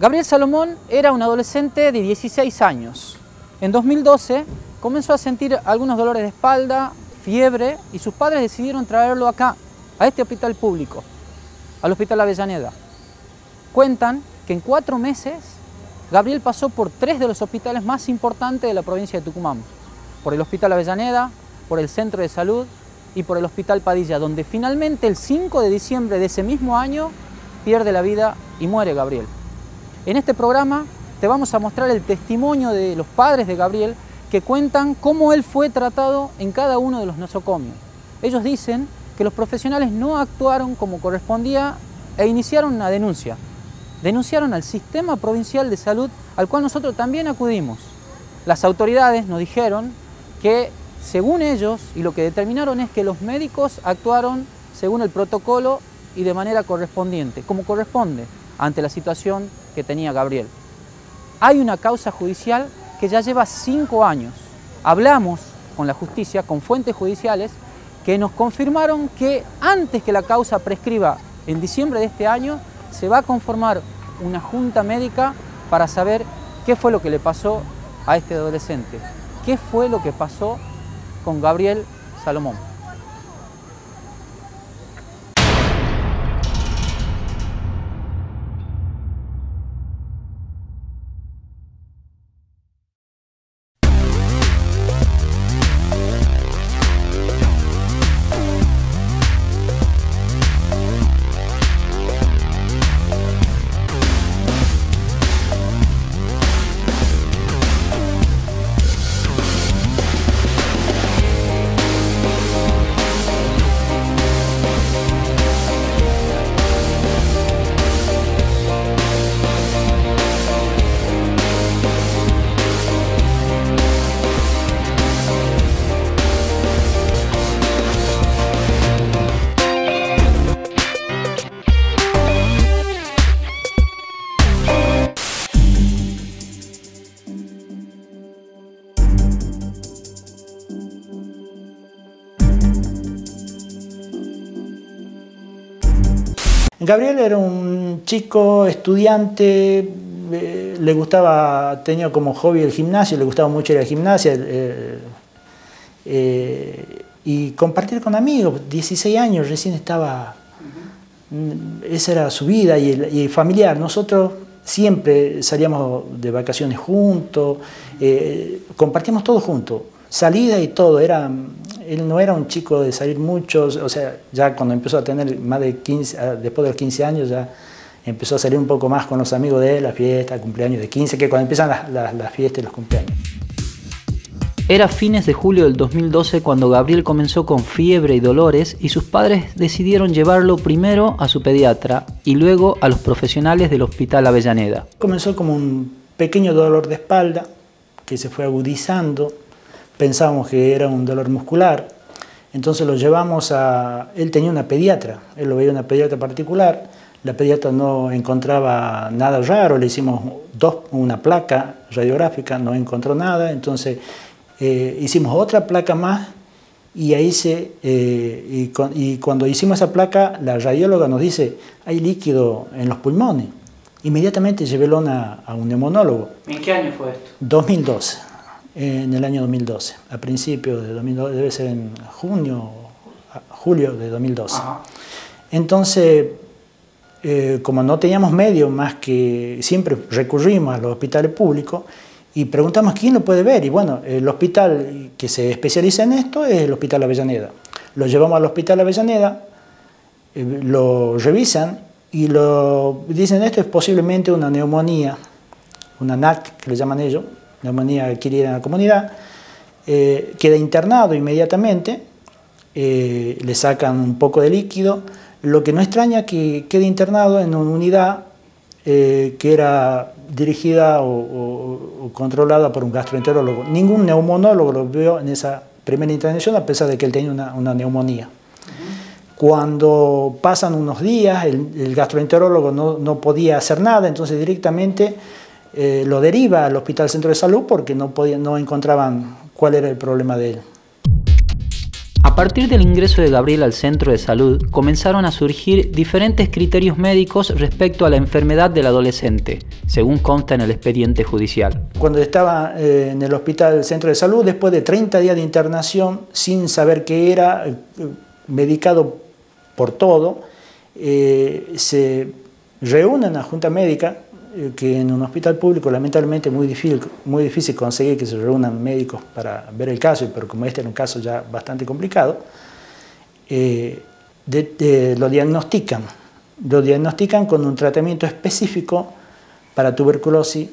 Gabriel Salomón era un adolescente de 16 años. En 2012 comenzó a sentir algunos dolores de espalda, fiebre, y sus padres decidieron traerlo acá, a este hospital público, al Hospital Avellaneda. Cuentan que en 4 meses Gabriel pasó por 3 de los hospitales más importantes de la provincia de Tucumán, por el Hospital Avellaneda, por el Centro de Salud y por el Hospital Padilla, donde finalmente el 5 de diciembre de ese mismo año pierde la vida y muere Gabriel. En este programa te vamos a mostrar el testimonio de los padres de Gabriel que cuentan cómo él fue tratado en cada uno de los nosocomios. Ellos dicen que los profesionales no actuaron como correspondía e iniciaron una denuncia. Denunciaron al Sistema Provincial de Salud, al cual nosotros también acudimos. Las autoridades nos dijeron que, según ellos, y lo que determinaron es que los médicos actuaron según el protocolo y de manera correspondiente, como corresponde ante la situación que tenía Gabriel. Hay una causa judicial que ya lleva 5 años. Hablamos con la justicia, con fuentes judiciales, que nos confirmaron que antes que la causa prescriba en diciembre de este año, se va a conformar una junta médica para saber qué fue lo que le pasó a este adolescente, qué fue lo que pasó con Gabriel Salomón. Gabriel era un chico estudiante, le gustaba, tenía como hobby el gimnasio, le gustaba mucho ir a la gimnasia y compartir con amigos. 16 años recién estaba, esa era su vida y familiar. Nosotros siempre salíamos de vacaciones juntos, compartíamos todo juntos, salida y todo. Él no era un chico de salir mucho, o sea, ya cuando empezó a tener más de 15, después de los 15 años ya empezó a salir un poco más con los amigos de él, las fiestas, cumpleaños de 15, que cuando empiezan las fiestas y los cumpleaños. Era fines de julio del 2012 cuando Gabriel comenzó con fiebre y dolores y sus padres decidieron llevarlo primero a su pediatra y luego a los profesionales del Hospital Avellaneda. Comenzó como un pequeño dolor de espalda que se fue agudizando. Pensábamos que era un dolor muscular, entonces lo llevamos a... Él tenía una pediatra, él lo veía una pediatra particular, la pediatra no encontraba nada raro, le hicimos una placa radiográfica, no encontró nada, entonces hicimos otra placa más y ahí y cuando hicimos esa placa, la radióloga nos dice, hay líquido en los pulmones. Inmediatamente llevélo a un neumonólogo. ¿En qué año fue esto? 2012. En el año 2012, a principios de 2012, debe ser en julio de 2012. Ajá. Entonces, como no teníamos medios más que siempre recurrimos a los hospitales públicos y preguntamos quién lo puede ver. Y bueno, el hospital que se especializa en esto es el Hospital Avellaneda. Lo llevamos al Hospital Avellaneda, lo revisan y dicen esto es posiblemente una neumonía, una NAC que le llaman ellos, neumonía adquirida en la comunidad. Queda internado inmediatamente, le sacan un poco de líquido. Lo que no extraña que quede internado en una unidad que era dirigida o controlada por un gastroenterólogo. Ningún neumonólogo lo vio en esa primera intervención a pesar de que él tenía una neumonía. Cuando pasan unos días, el gastroenterólogo no podía hacer nada, entonces directamente lo deriva al Hospital Centro de Salud porque no encontraban cuál era el problema de él. A A partir del ingreso de Gabriel al centro de salud, comenzaron a surgir diferentes criterios médicos respecto a la enfermedad del adolescente, según consta en el expediente judicial. Cuando estaba en el hospital del centro de salud, después de 30 días de internación, sin saber qué era, medicado por todo, se reúne una junta médica, que en un hospital público lamentablemente es muy difícil conseguir que se reúnan médicos para ver el caso, pero como este era un caso ya bastante complicado, lo diagnostican con un tratamiento específico para tuberculosis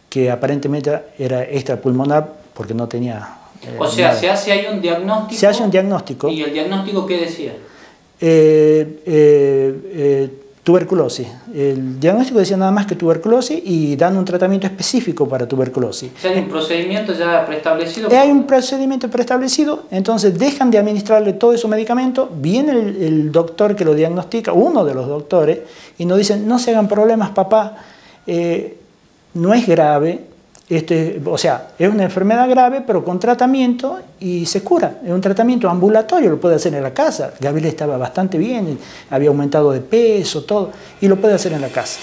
que aparentemente era extrapulmonar porque no tenía... o sea, nada. Se hace ahí un diagnóstico. Se hace un diagnóstico. ¿Y el diagnóstico qué decía? Tuberculosis. El diagnóstico decía nada más que tuberculosis y dan un tratamiento específico para tuberculosis. O sea, ¿hay un procedimiento ya preestablecido? Hay un procedimiento preestablecido, entonces dejan de administrarle todo ese medicamento, viene el doctor que lo diagnostica, uno de los doctores, y nos dicen, no se hagan problemas, papá, no es grave, o sea, es una enfermedad grave, pero con tratamiento y se cura. Es un tratamiento ambulatorio, lo puede hacer en la casa. Gabriel estaba bastante bien, había aumentado de peso, todo, y lo puede hacer en la casa.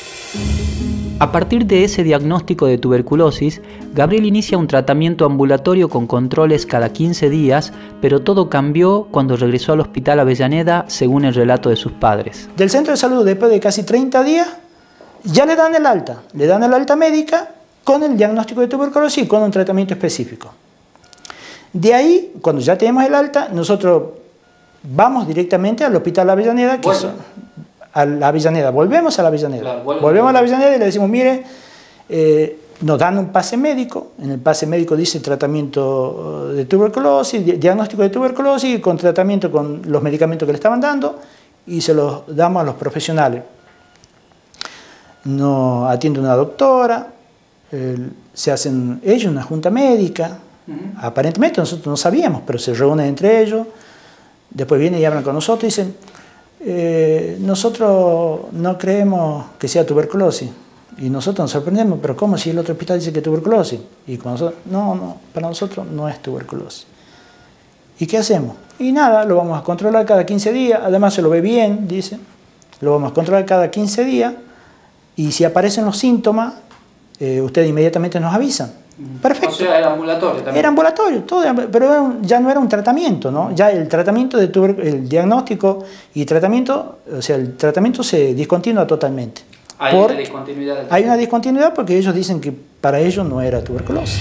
A partir de ese diagnóstico de tuberculosis, Gabriel inicia un tratamiento ambulatorio con controles cada 15 días, pero todo cambió cuando regresó al Hospital Avellaneda, según el relato de sus padres. Del centro de salud, después de casi 30 días, ya le dan el alta médica, con el diagnóstico de tuberculosis y con un tratamiento específico. De ahí, cuando ya tenemos el alta, nosotros vamos directamente al Hospital Avellaneda, volvemos a la Avellaneda. Claro, volvemos a la Avellaneda y le decimos, mire, nos dan un pase médico, en el pase médico dice tratamiento de tuberculosis, diagnóstico de tuberculosis, con tratamiento con los medicamentos que le estaban dando, y se los damos a los profesionales. Nos atiende una doctora, se hacen ellos una junta médica, aparentemente nosotros no sabíamos, pero se reúnen entre ellos, después vienen y hablan con nosotros y dicen, nosotros no creemos que sea tuberculosis, y nosotros nos sorprendemos, pero ¿cómo si el otro hospital dice que es tuberculosis? Y con nosotros, no, para nosotros no es tuberculosis. ¿Y qué hacemos? Y nada, lo vamos a controlar cada 15 días, además se lo ve bien, dice, lo vamos a controlar cada 15 días, y si aparecen los síntomas, ustedes inmediatamente nos avisan. Perfecto. O sea, era ambulatorio también. Era ambulatorio, todo, pero ya no era un tratamiento, ¿no? Ya el tratamiento de el diagnóstico y tratamiento, o sea, el tratamiento se discontinúa totalmente. Hay una discontinuidad. Hay una discontinuidad porque ellos dicen que para ellos no era tuberculosis.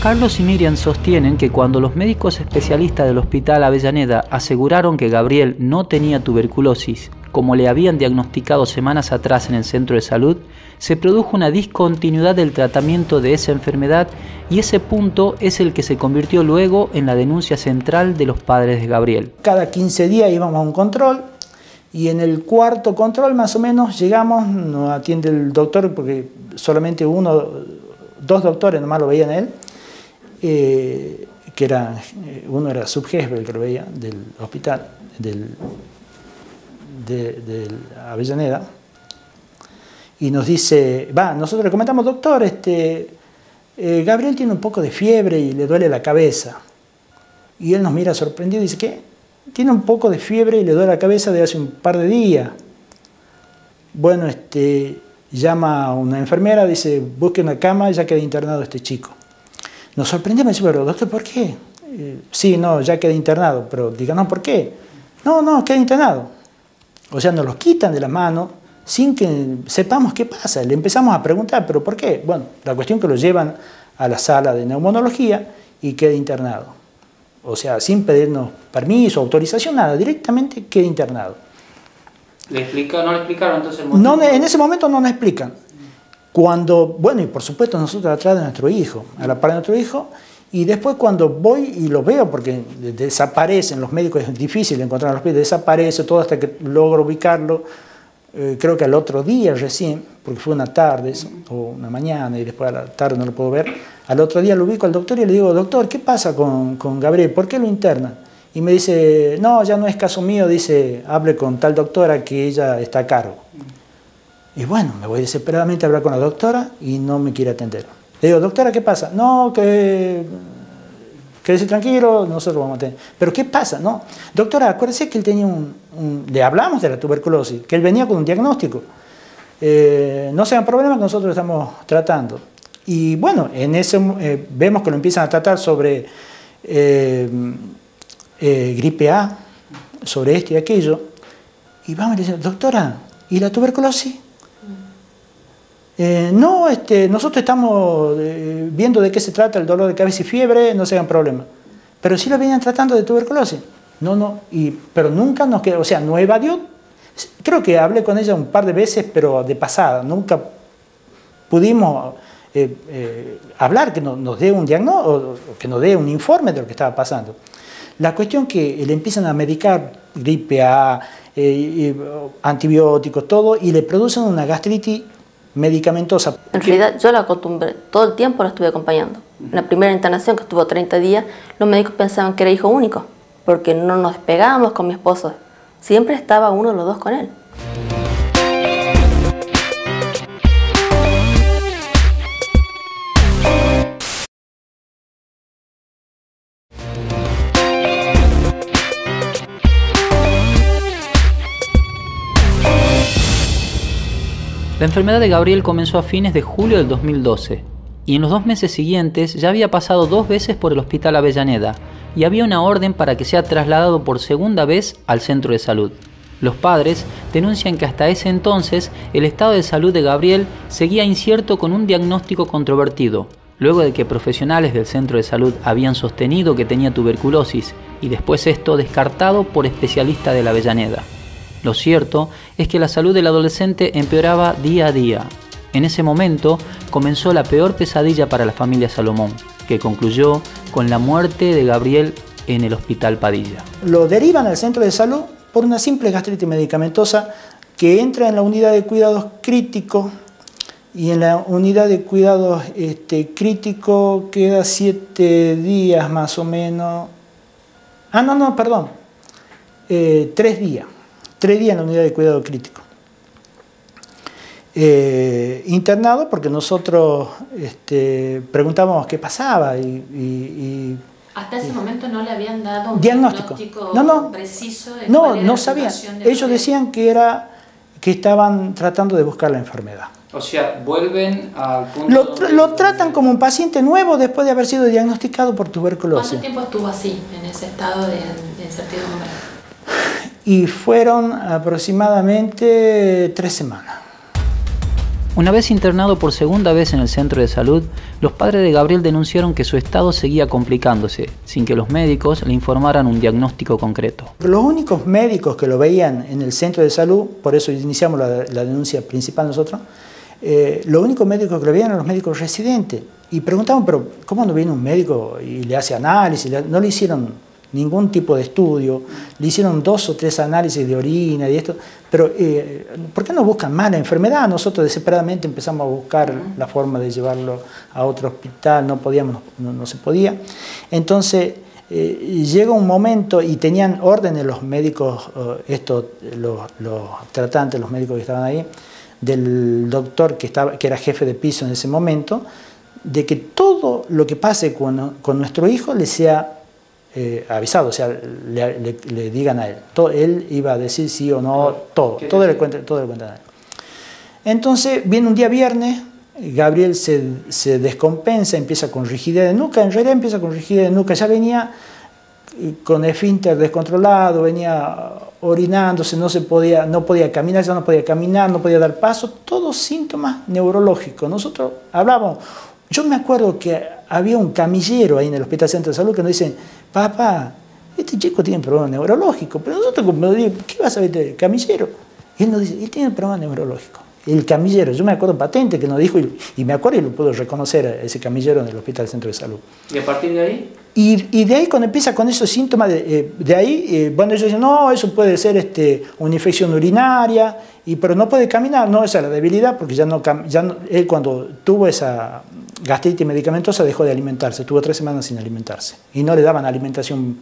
Carlos y Miriam sostienen que cuando los médicos especialistas del Hospital Avellaneda aseguraron que Gabriel no tenía tuberculosis, como le habían diagnosticado semanas atrás en el centro de salud, se produjo una discontinuidad del tratamiento de esa enfermedad y ese punto es el que se convirtió luego en la denuncia central de los padres de Gabriel. Cada 15 días íbamos a un control y en el cuarto control más o menos llegamos, nos atiende el doctor porque solamente dos doctores nomás lo veían a él, que uno era subjefe el que lo veía del hospital, del Avellaneda, y nos dice, nosotros le comentamos, doctor, Gabriel tiene un poco de fiebre y le duele la cabeza. Y él nos mira sorprendido y dice, ¿qué? Tiene un poco de fiebre y le duele la cabeza de hace un par de días. Bueno, llama a una enfermera, dice, busque una cama, ya queda internado este chico. Nos sorprendió, me dice, pero doctor, ¿por qué? Sí, no, ya queda internado, pero díganos por qué. No, queda internado. O sea, nos los quitan de la mano sin que sepamos qué pasa. Le empezamos a preguntar, ¿pero por qué? Bueno, la cuestión que lo llevan a la sala de neumonología y queda internado. O sea, sin pedirnos permiso, autorización, nada, directamente queda internado. ¿No le explicaron entonces el motivo? No, en ese momento no nos explican. Bueno, y por supuesto nosotros atrás de nuestro hijo, a la par de nuestro hijo, y después cuando voy y lo veo, porque desaparecen, los médicos es difícil encontrar a los pies, desaparece todo hasta que logro ubicarlo, creo que al otro día recién, porque fue una tarde o una mañana y después a la tarde no lo puedo ver, al otro día lo ubico al doctor y le digo, doctor, ¿qué pasa con Gabriel? ¿Por qué lo internan? Y me dice, no, ya no es caso mío, dice, hable con tal doctora que ella está a cargo. Y bueno, me voy desesperadamente a hablar con la doctora y no me quiere atender. Le digo, doctora, ¿qué pasa? No, que quédese tranquilo, nosotros vamos a tener. Pero ¿qué pasa? No, doctora, acuérdese que él tenía le hablamos de la tuberculosis, que él venía con un diagnóstico. No sean problemas que nosotros estamos tratando. Y bueno, en ese vemos que lo empiezan a tratar sobre gripe A, sobre esto y aquello. Y vamos y le decimos, doctora, ¿y la tuberculosis? No, nosotros estamos viendo de qué se trata el dolor de cabeza y fiebre, no se hagan problema. Pero sí lo venían tratando de tuberculosis. No, pero nunca nos quedó, o sea, no evadió. Creo que hablé con ella un par de veces, pero de pasada. Nunca pudimos hablar, que nos dé un diagnóstico, o que nos dé un informe de lo que estaba pasando. La cuestión que le empiezan a medicar gripe A, antibióticos, todo, y le producen una gastritis medicamentosa. En realidad yo la acostumbré, todo el tiempo la estuve acompañando. En la primera internación, que estuvo 30 días, los médicos pensaban que era hijo único, porque no nos despegábamos con mi esposo. Siempre estaba uno de los dos con él. La enfermedad de Gabriel comenzó a fines de julio del 2012 y en los 2 meses siguientes ya había pasado 2 veces por el Hospital Avellaneda y había una orden para que sea trasladado por segunda vez al centro de salud. Los padres denuncian que hasta ese entonces el estado de salud de Gabriel seguía incierto con un diagnóstico controvertido, luego de que profesionales del centro de salud habían sostenido que tenía tuberculosis y después esto descartado por especialistas de la Avellaneda. Lo cierto es que la salud del adolescente empeoraba día a día. En ese momento comenzó la peor pesadilla para la familia Salomón, que concluyó con la muerte de Gabriel en el Hospital Padilla. Lo derivan al centro de salud por una simple gastritis medicamentosa que entra en la unidad de cuidados críticos, y en la unidad de cuidados crítico queda 7 días más o menos. 3 días. 3 días en la unidad de cuidado crítico. Internado porque nosotros preguntábamos qué pasaba hasta ese momento no le habían dado un diagnóstico preciso de no sabían. Ellos decían que estaban tratando de buscar la enfermedad. O sea, vuelven al punto... Lo tratan como un paciente nuevo después de haber sido diagnosticado por tuberculosis. ¿Cuánto tiempo estuvo así, en ese estado de incertidumbre? Y fueron aproximadamente 3 semanas. Una vez internado por segunda vez en el centro de salud, los padres de Gabriel denunciaron que su estado seguía complicándose, sin que los médicos le informaran un diagnóstico concreto. Los únicos médicos que lo veían en el centro de salud, por eso iniciamos la denuncia principal nosotros, los únicos médicos que lo veían eran los médicos residentes. Y preguntaban, pero ¿cómo no viene un médico y le hace análisis? No le hicieron ningún tipo de estudio, le hicieron 2 o 3 análisis de orina y esto, pero ¿por qué no buscan más la enfermedad? Nosotros desesperadamente empezamos a buscar la forma de llevarlo a otro hospital, no se podía. Entonces llega un momento y tenían órdenes los médicos, los tratantes, los médicos que estaban ahí, del doctor que era jefe de piso en ese momento, de que todo lo que pase con nuestro hijo le sea avisado, o sea, le digan a él. Él iba a decir sí o no, todo le cuentan a él. Entonces viene un día viernes, Gabriel se descompensa, empieza con rigidez de nuca, en realidad empieza con rigidez de nuca, ya venía con esfínter descontrolado, venía orinándose, no podía caminar, ya no podía caminar, no podía dar paso, todos síntomas neurológicos. Nosotros hablábamos, yo me acuerdo que había un camillero ahí en el Hospital Centro de Salud que nos dice, papá, este chico tiene problemas neurológicos, pero nosotros como digo, ¿qué vas a ver de camillero? Y él nos dice, él tiene problemas neurológicos. El camillero, yo me acuerdo patente que nos dijo, y me acuerdo y lo puedo reconocer a ese camillero en el Hospital Centro de Salud. ¿Y a partir de ahí? Y de ahí cuando empieza con esos síntomas, de ahí, bueno, ellos dicen, no, eso puede ser una infección urinaria, pero no puede caminar, no, esa es la debilidad, porque él cuando tuvo esa gastritis medicamentosa dejó de alimentarse, estuvo 3 semanas sin alimentarse, y no le daban alimentación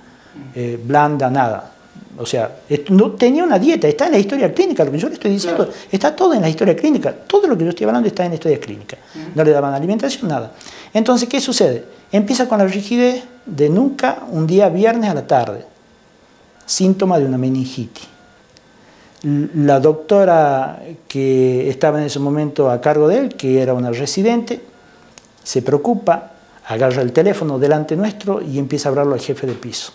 blanda, nada. O sea, no tenía una dieta, está en la historia clínica, lo que yo le estoy diciendo, claro, está todo en la historia clínica, todo lo que yo estoy hablando está en la historia clínica. No le daban alimentación, nada. Entonces, ¿qué sucede? Empieza con la rigidez de nuca un día viernes a la tarde, síntoma de una meningitis. La doctora que estaba en ese momento a cargo de él, que era una residente, se preocupa, agarra el teléfono delante nuestro y empieza a hablarlo al jefe de piso,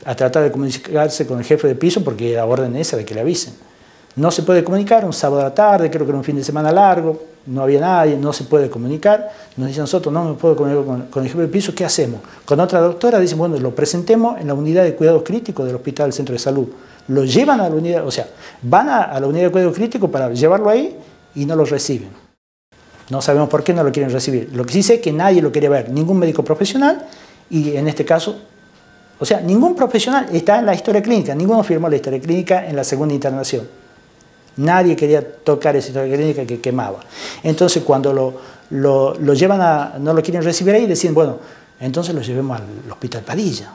a tratar de comunicarse con el jefe de piso porque la orden esa de que le avisen. No se puede comunicar, un sábado a la tarde, creo que era un fin de semana largo, no había nadie, no se puede comunicar. Nos dicen nosotros, no me puedo comunicar con el jefe de piso, ¿qué hacemos? Con otra doctora dicen, bueno, lo presentemos en la unidad de cuidados críticos del hospital del centro de salud. Lo llevan a la unidad, o sea, van a la unidad de cuidados críticos para llevarlo ahí y no lo reciben. No sabemos por qué no lo quieren recibir. Lo que sí sé es que nadie lo quería ver, ningún médico profesional, y en este caso, o sea, ningún profesional está en la historia clínica, ninguno firmó la historia clínica en la segunda internación. Nadie quería tocar esa historia clínica que quemaba. Entonces, cuando lo llevan no lo quieren recibir ahí, deciden, bueno, entonces lo llevemos al Hospital Padilla.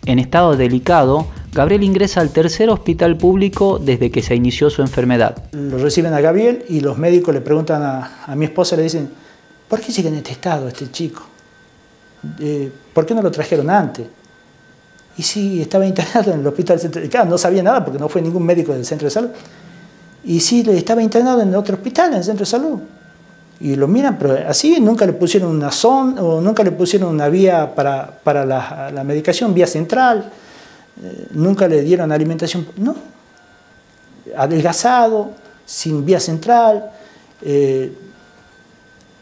En estado delicado, Gabriel ingresa al tercer hospital público desde que se inició su enfermedad. Lo reciben a Gabriel y los médicos le preguntan a mi esposa, le dicen, ¿por qué sigue en este estado este chico? ¿Por qué no lo trajeron antes? Y sí, estaba internado en el hospital centro. Claro, no sabía nada porque no fue ningún médico del centro de salud. Y sí, estaba internado en otro hospital, en el centro de salud. Y lo miran, pero así nunca le pusieron una sonda, o nunca le pusieron una vía para la medicación, vía central. Nunca le dieron alimentación, no. Adelgazado, sin vía central.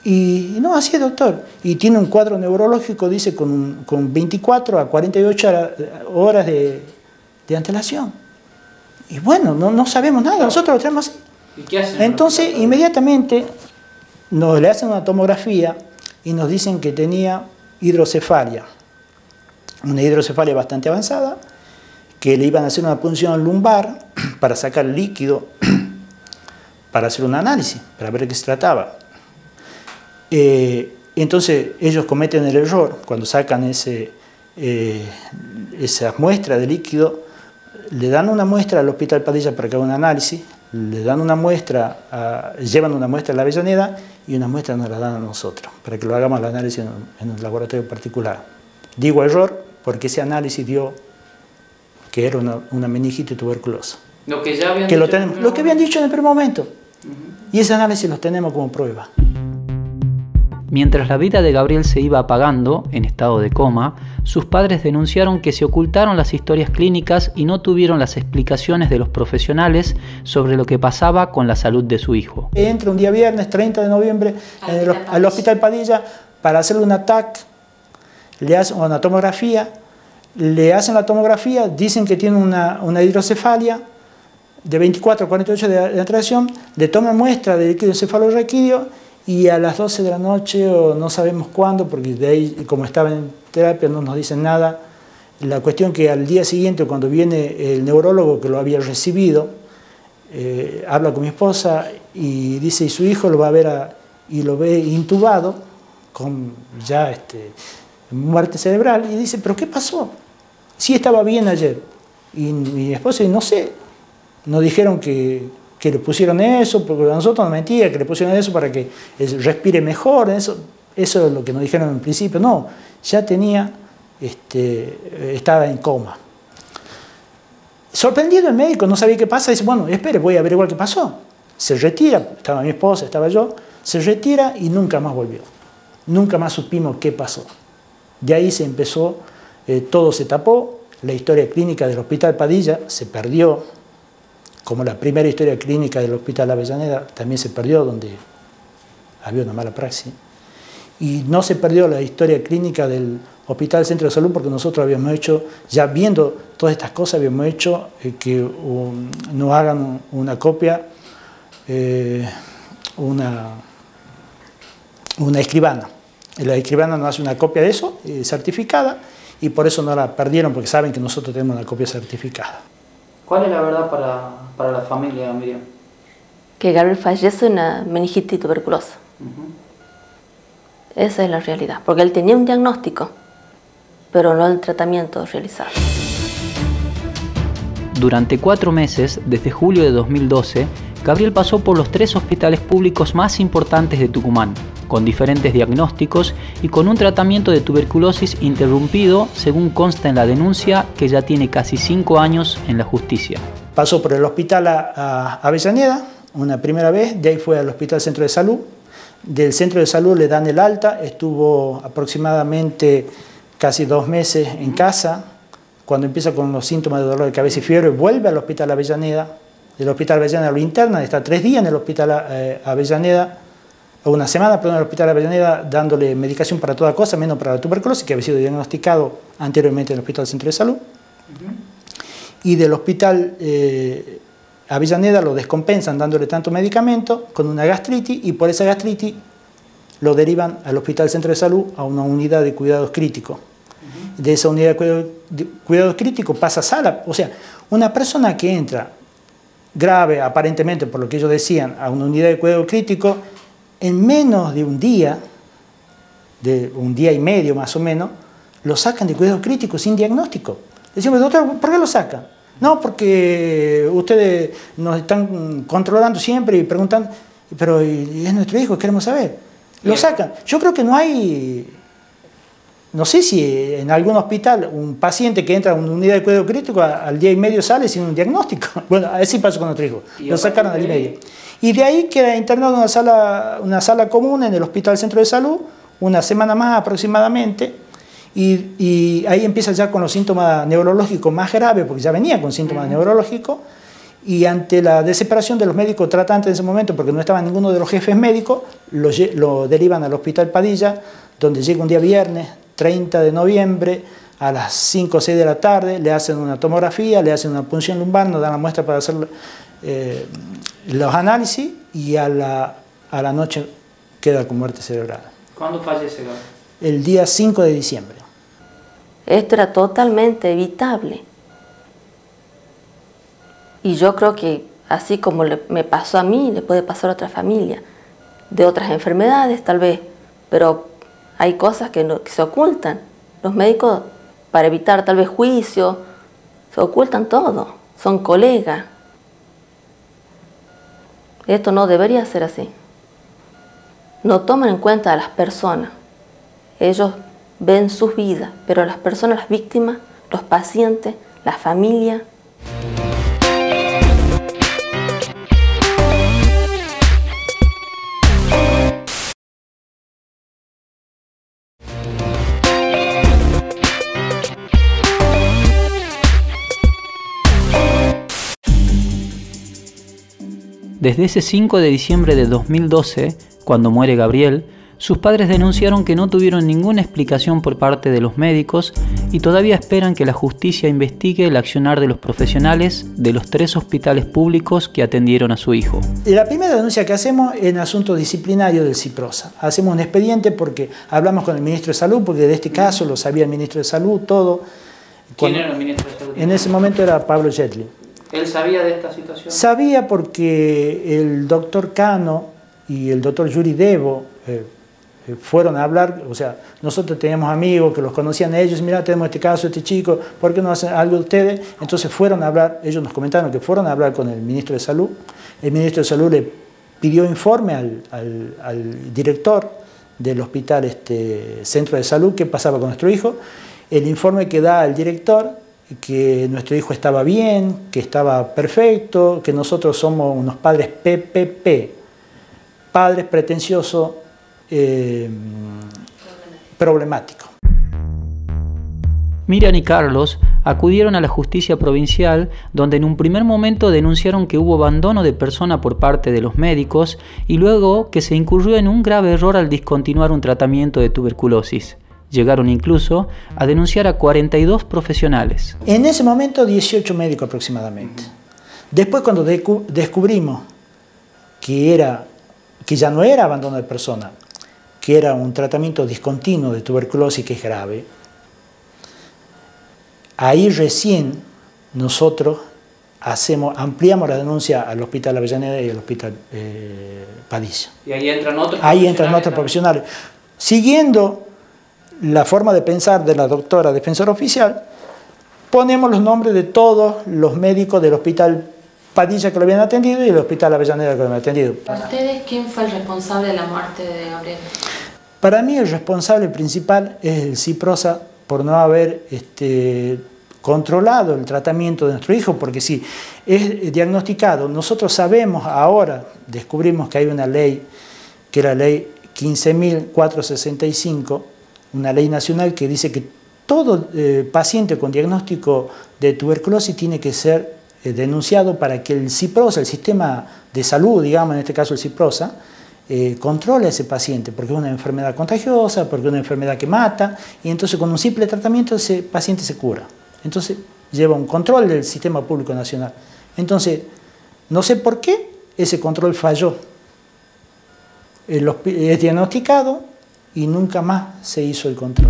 Y no, así es, doctor. Y tiene un cuadro neurológico, dice, con 24 a 48 horas de antelación. Y bueno, no sabemos nada, nosotros lo tenemos así. ¿Y qué hacen? Entonces, inmediatamente le hacen una tomografía y nos dicen que tenía hidrocefalia. Una hidrocefalia bastante avanzada, que le iban a hacer una punción lumbar para sacar líquido, para hacer un análisis, para ver de qué se trataba. Entonces ellos cometen el error cuando sacan esa muestra de líquido, le dan una muestra al Hospital Padilla para que haga un análisis, le dan una muestra, llevan una muestra a la Avellaneda y una muestra nos la dan a nosotros para que lo hagamos el análisis en un laboratorio particular. Digo error porque ese análisis dio que era una meningitis tuberculosa. Lo que ya habían que dicho lo que habían dicho en el primer momento. Y ese análisis lo tenemos como prueba. Mientras la vida de Gabriel se iba apagando, en estado de coma, sus padres denunciaron que se ocultaron las historias clínicas y no tuvieron las explicaciones de los profesionales sobre lo que pasaba con la salud de su hijo. Entra un día viernes, 30 de noviembre, al Hospital Padilla para hacerle un TAC, le hacen una tomografía, le hacen la tomografía, dicen que tiene una hidrocefalia de 24 a 48 de antelación, le toman muestra de líquido encefalorraquídeo y a las 12 de la noche, o no sabemos cuándo, porque de ahí, como estaba en terapia, no nos dicen nada. La cuestión que al día siguiente, cuando viene el neurólogo que lo había recibido, habla con mi esposa y dice, y su hijo lo va a ver y lo ve intubado, con ya muerte cerebral, y dice, ¿pero qué pasó? Sí estaba bien ayer. Y mi esposa dice, no sé, nos dijeron que le pusieron eso, porque a nosotros nos mentía, que le pusieron eso para que respire mejor, eso es lo que nos dijeron en principio. No, ya tenía, estaba en coma. Sorprendido el médico, no sabía qué pasa, dice, bueno, espere, voy a averiguar qué pasó. Se retira, estaba mi esposa, estaba yo, se retira y nunca más volvió. Nunca más supimos qué pasó. De ahí se empezó, todo se tapó, la historia clínica del Hospital Padilla se perdió, como la primera historia clínica del Hospital Avellaneda también se perdió, donde había una mala praxis. Y no se perdió la historia clínica del Hospital Centro de Salud porque nosotros habíamos hecho, ya viendo todas estas cosas, habíamos hecho que nos hagan una copia, una escribana. La escribana nos hace una copia de eso, certificada, y por eso no la perdieron, porque saben que nosotros tenemos una copia certificada. ¿Cuál es la verdad para la familia, Miriam? Que Gabriel fallece de una meningitis tuberculosa. Esa es la realidad, porque él tenía un diagnóstico, pero no el tratamiento realizado. Durante 4 meses, desde julio de 2012, Gabriel pasó por los 3 hospitales públicos más importantes de Tucumán, con diferentes diagnósticos y con un tratamiento de tuberculosis interrumpido, según consta en la denuncia, que ya tiene casi 5 años en la justicia. Pasó por el hospital a Avellaneda una primera vez, de ahí fue al Hospital Centro de Salud. Del Centro de Salud le dan el alta, estuvo aproximadamente casi 2 meses en casa. Cuando empieza con los síntomas de dolor de cabeza y fiebre, vuelve al Hospital Avellaneda. Del Hospital Avellaneda lo internan, está 3 días en el Hospital Avellaneda, o una semana, perdón, en el Hospital Avellaneda, dándole medicación para toda cosa, menos para la tuberculosis, que había sido diagnosticado anteriormente en el Hospital Centro de Salud. Y del Hospital Avellaneda lo descompensan dándole tanto medicamento con una gastritis, y por esa gastritis lo derivan al Hospital Centro de Salud a una unidad de cuidados críticos. De esa unidad de cuidados críticos pasa a sala. O sea, una persona que entra grave, aparentemente, por lo que ellos decían, a una unidad de cuidados críticos, en menos de un día y medio más o menos, lo sacan de cuidados críticos sin diagnóstico. Decimos, doctor, ¿por qué lo sacan? No, porque ustedes nos están controlando siempre y preguntan, pero es nuestro hijo, queremos saber. Lo sacan. Yo creo que no hay, no sé si en algún hospital un paciente que entra a una unidad de cuidado crítico al día y medio sale sin un diagnóstico. Bueno, así pasó con nuestro hijo. Lo sacaron al día y medio. Y de ahí queda internado en una sala común en el Hospital Centro de Salud, una semana más aproximadamente. Y ahí empieza ya con los síntomas neurológicos más graves, porque ya venía con síntomas neurológicos, y ante la desesperación de los médicos tratantes en ese momento, porque no estaba ninguno de los jefes médicos, lo derivan al Hospital Padilla, donde llega un día viernes, 30 de noviembre, a las 5 o 6 de la tarde, le hacen una tomografía, le hacen una punción lumbar, nos dan la muestra para hacer los análisis, y a la noche queda con muerte cerebral. ¿Cuándo fallece, Gabriel? El día 5 de diciembre. Esto era totalmente evitable. Y yo creo que así como me pasó a mí, le puede pasar a otra familia, de otras enfermedades tal vez, pero hay cosas que se ocultan. Los médicos, para evitar tal vez juicio, se ocultan todo, son colegas. Esto no debería ser así. No toman en cuenta a las personas. Ellos ven sus vidas, pero las personas, las víctimas, los pacientes, la familia. Desde ese 5 de diciembre de 2012, cuando muere Gabriel, sus padres denunciaron que no tuvieron ninguna explicación por parte de los médicos y todavía esperan que la justicia investigue el accionar de los profesionales de los 3 hospitales públicos que atendieron a su hijo. La primera denuncia que hacemos es en asunto disciplinario del CIPROSA. Hacemos un expediente porque hablamos con el ministro de Salud, porque de este caso lo sabía el ministro de Salud, todo. ¿Quién era el ministro de Salud? En ese momento era Pablo Jetli. ¿Él sabía de esta situación? Sabía porque el doctor Cano y el doctor Yuri Devo fueron a hablar. O sea, nosotros teníamos amigos que los conocían a ellos, mira, tenemos este caso, este chico, ¿por qué no hacen algo de ustedes? Entonces fueron a hablar, ellos nos comentaron que fueron a hablar con el ministro de Salud. El ministro de Salud le pidió informe al director del hospital Centro de Salud qué pasaba con nuestro hijo. El informe que da el director, que nuestro hijo estaba bien, que estaba perfecto, que nosotros somos unos padres PPP, padres pretenciosos, problemáticos. Miriam y Carlos acudieron a la justicia provincial, donde en un primer momento denunciaron que hubo abandono de persona por parte de los médicos y luego que se incurrió en un grave error al discontinuar un tratamiento de tuberculosis. Llegaron incluso a denunciar a 42 profesionales. En ese momento 18 médicos aproximadamente. Después cuando descubrimos que ya no era abandono de persona, que era un tratamiento discontinuo de tuberculosis que es grave, ahí recién nosotros ampliamos la denuncia al Hospital Avellaneda y al Hospital Padilla. Y ahí entran otros profesionales. Ahí entran otros profesionales. Siguiendo la forma de pensar de la doctora defensora oficial, ponemos los nombres de todos los médicos del hospital Padilla que lo habían atendido y el hospital Avellaneda que lo habían atendido. ¿Para ustedes quién fue el responsable de la muerte de Gabriel? Para mí el responsable principal es el Ciprosa por no haber controlado el tratamiento de nuestro hijo, porque si es diagnosticado, nosotros sabemos ahora, descubrimos que hay una ley, que es la ley 15.465, una ley nacional que dice que todo paciente con diagnóstico de tuberculosis tiene que ser denunciado para que el Ciprosa, el sistema de salud, digamos en este caso el Ciprosa, controle a ese paciente, porque es una enfermedad contagiosa, porque es una enfermedad que mata, y entonces con un simple tratamiento ese paciente se cura. Entonces lleva un control del sistema público nacional. Entonces, no sé por qué ese control falló. Es diagnosticado y nunca más se hizo el control.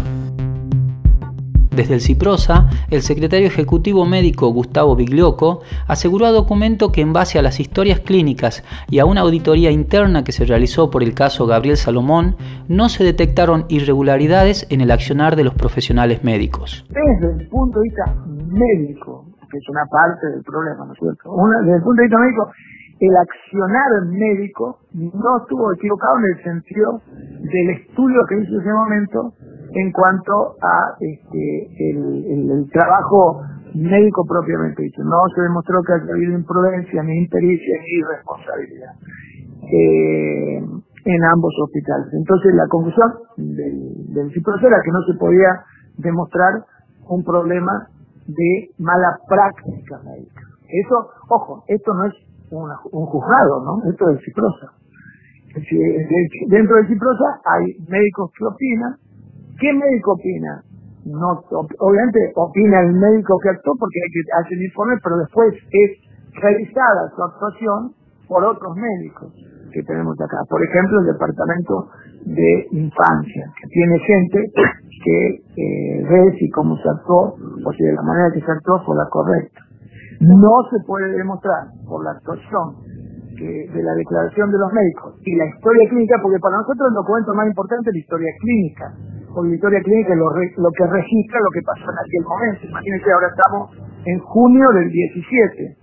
Desde el Ciprosa, el secretario ejecutivo médico Gustavo Bigliocco aseguró a Documento que en base a las historias clínicas y a una auditoría interna que se realizó por el caso Gabriel Salomón, no se detectaron irregularidades en el accionar de los profesionales médicos. Desde el punto de vista médico, que es una parte del problema, ¿no es cierto? Desde el punto de vista médico, el accionar médico no estuvo equivocado en el sentido del estudio que hizo en ese momento en cuanto a el trabajo médico propiamente dicho. No se demostró que haya habido imprudencia, ni impericia, ni irresponsabilidad en ambos hospitales. Entonces la conclusión del Ciprosa era que no se podía demostrar un problema de mala práctica médica. Eso, ojo, esto no es un juzgado, ¿no? Esto es el Ciprosa. Dentro del Ciprosa hay médicos que opinan. ¿Qué médico opina? No, obviamente opina el médico que actuó porque hay que hacer el informe, pero después es revisada su actuación por otros médicos que tenemos acá. Por ejemplo, el departamento de infancia, que tiene gente que ve si cómo se actuó o si de la manera que se actuó fue la correcta. No se puede demostrar por la actuación de la declaración de los médicos y la historia clínica, porque para nosotros el documento más importante es la historia clínica, porque la historia clínica es lo que registra lo que pasó en aquel momento. Imagínense, ahora estamos en junio del 17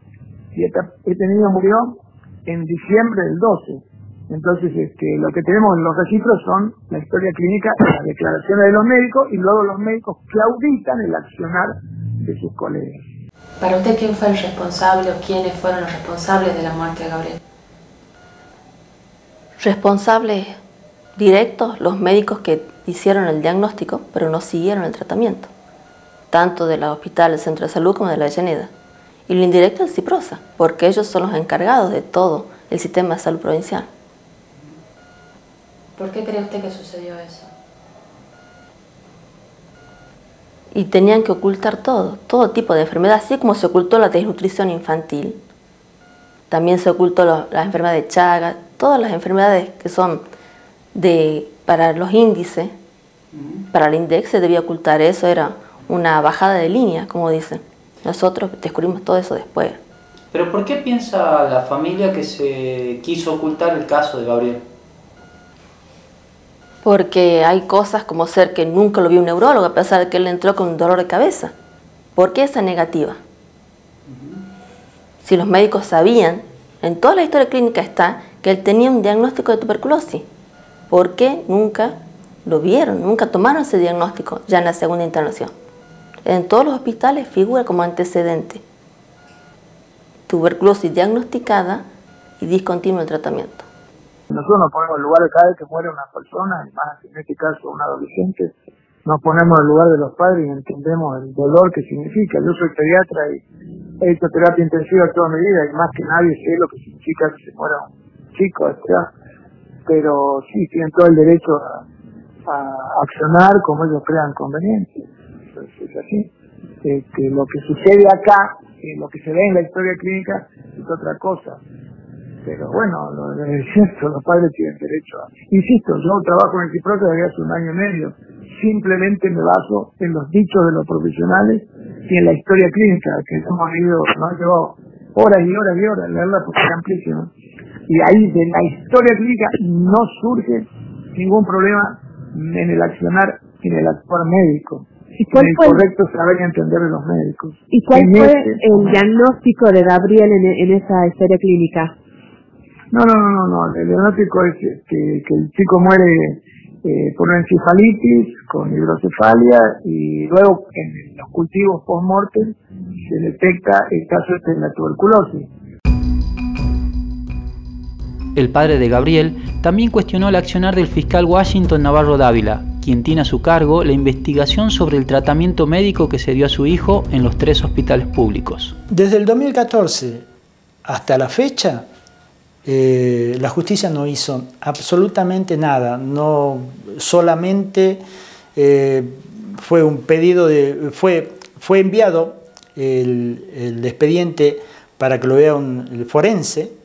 y este niño murió en diciembre del 12. Entonces lo que tenemos en los registros son la historia clínica, las declaraciones de los médicos y luego los médicos claudican el accionar de sus colegas. ¿Para usted quién fue el responsable o quiénes fueron los responsables de la muerte de Gabriel? Responsables directos, los médicos que hicieron el diagnóstico, pero no siguieron el tratamiento, tanto del hospital, del centro de salud como de la Avellaneda. Y lo indirecto es Ciprosa, porque ellos son los encargados de todo el sistema de salud provincial. ¿Por qué cree usted que sucedió eso? Y tenían que ocultar todo tipo de enfermedad, así como se ocultó la desnutrición infantil. También se ocultó las enfermedades de Chagas, todas las enfermedades que son para los índices, para el INDEX se debía ocultar eso, era una bajada de línea, como dicen. Nosotros descubrimos todo eso después. ¿Pero por qué piensa la familia que se quiso ocultar el caso de Gabriel? Porque hay cosas como ser que nunca lo vio un neurólogo, a pesar de que él entró con un dolor de cabeza. ¿Por qué esa negativa? Si los médicos sabían, en toda la historia clínica está, que él tenía un diagnóstico de tuberculosis. ¿Por qué nunca lo vieron? Nunca tomaron ese diagnóstico ya en la segunda internación. En todos los hospitales figura como antecedente. Tuberculosis diagnosticada y discontinuo el tratamiento. Nosotros nos ponemos en lugar de cada vez que muere una persona, y más en este caso un adolescente, nos ponemos en el lugar de los padres y entendemos el dolor que significa. Yo soy pediatra y he hecho terapia intensiva toda mi vida y más que nadie sé lo que significa que se muera un chico, pero sí tienen todo el derecho a accionar como ellos crean conveniente. Entonces, es así. Lo que sucede acá, lo que se ve en la historia clínica es otra cosa. Pero bueno, es cierto, los padres tienen derecho a... Insisto, yo trabajo en el Ciprosa desde hace 1 año y medio. Simplemente me baso en los dichos de los profesionales y en la historia clínica, que hemos leído, nos ha llevado horas y horas y horas leerla porque es amplísima. Y ahí de la historia clínica no surge ningún problema en el accionar y en el actuar médico. ¿Y cuál el fue correcto saber y entender de los médicos. ¿Y cuál En fue este el momento. diagnóstico de Gabriel en esa historia clínica? No. El diagnóstico es que el chico muere por una encefalitis con hidrocefalia y luego en los cultivos post-mortem se detecta el caso de la tuberculosis. El padre de Gabriel también cuestionó el accionar del fiscal Washington Navarro Dávila, quien tiene a su cargo la investigación sobre el tratamiento médico que se dio a su hijo en los 3 hospitales públicos. Desde el 2014 hasta la fecha, la justicia no hizo absolutamente nada, no solamente fue un pedido fue enviado el expediente para que lo vea el forense,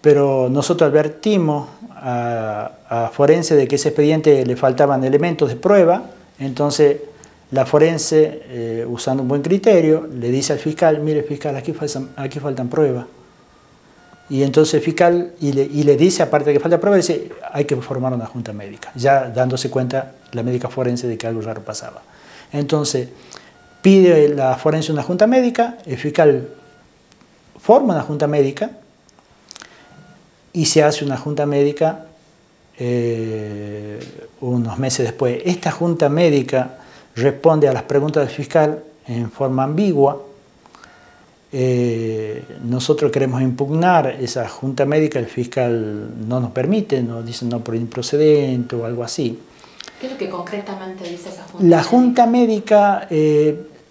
pero nosotros advertimos a forense de que ese expediente le faltaban elementos de prueba, entonces la forense, usando un buen criterio, le dice al fiscal, mire fiscal, aquí faltan pruebas. Y entonces el fiscal, y le dice, aparte de que falta prueba, dice, hay que formar una junta médica, ya dándose cuenta la médica forense de que algo raro pasaba. Entonces, pide la forense una junta médica, el fiscal forma una junta médica, y se hace una junta médica unos meses después. Esta junta médica responde a las preguntas del fiscal en forma ambigua. Nosotros queremos impugnar esa junta médica, el fiscal no nos permite, nos dice no por improcedente o algo así. ¿Qué es lo que concretamente dice esa junta? La junta médica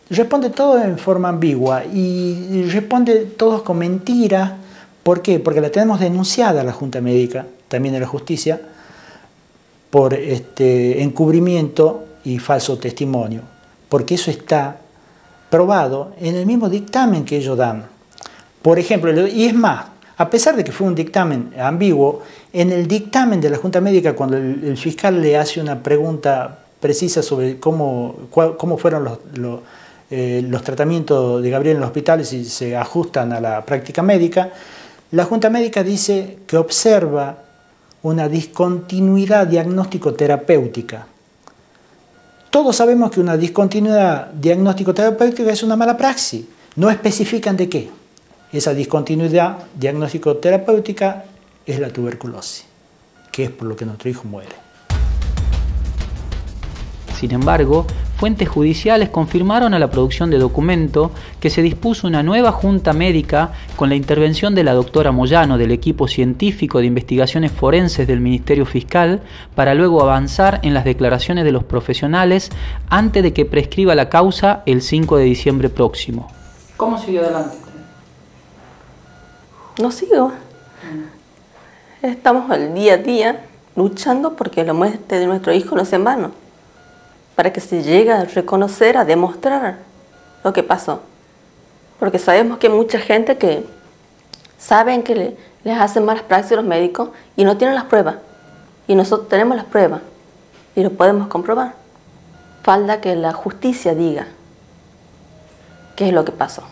responde todo en forma ambigua y responde todos con mentiras. ¿Por qué? Porque la tenemos denunciada la Junta Médica, también de la Justicia, por encubrimiento y falso testimonio, porque eso está probado en el mismo dictamen que ellos dan. Por ejemplo, y es más, a pesar de que fue un dictamen ambiguo, en el dictamen de la Junta Médica, cuando el fiscal le hace una pregunta precisa sobre cómo fueron los tratamientos de Gabriel en los hospitales y se ajustan a la práctica médica, la Junta Médica dice que observa una discontinuidad diagnóstico-terapéutica. Todos sabemos que una discontinuidad diagnóstico-terapéutica es una mala praxis. No especifican de qué. Esa discontinuidad diagnóstico-terapéutica es la tuberculosis, que es por lo que nuestro hijo muere. Sin embargo, fuentes judiciales confirmaron a la producción de documento que se dispuso una nueva junta médica con la intervención de la doctora Moyano del equipo científico de investigaciones forenses del Ministerio Fiscal para luego avanzar en las declaraciones de los profesionales antes de que prescriba la causa el 5 de diciembre próximo. ¿Cómo siguió adelante? No sigo. Estamos al día a día luchando porque la muerte de nuestro hijo no es en vano, para que se llegue a reconocer, a demostrar lo que pasó. Porque sabemos que hay mucha gente que saben que les hacen malas praxis los médicos y no tienen las pruebas. Y nosotros tenemos las pruebas y lo podemos comprobar. Falta que la justicia diga qué es lo que pasó.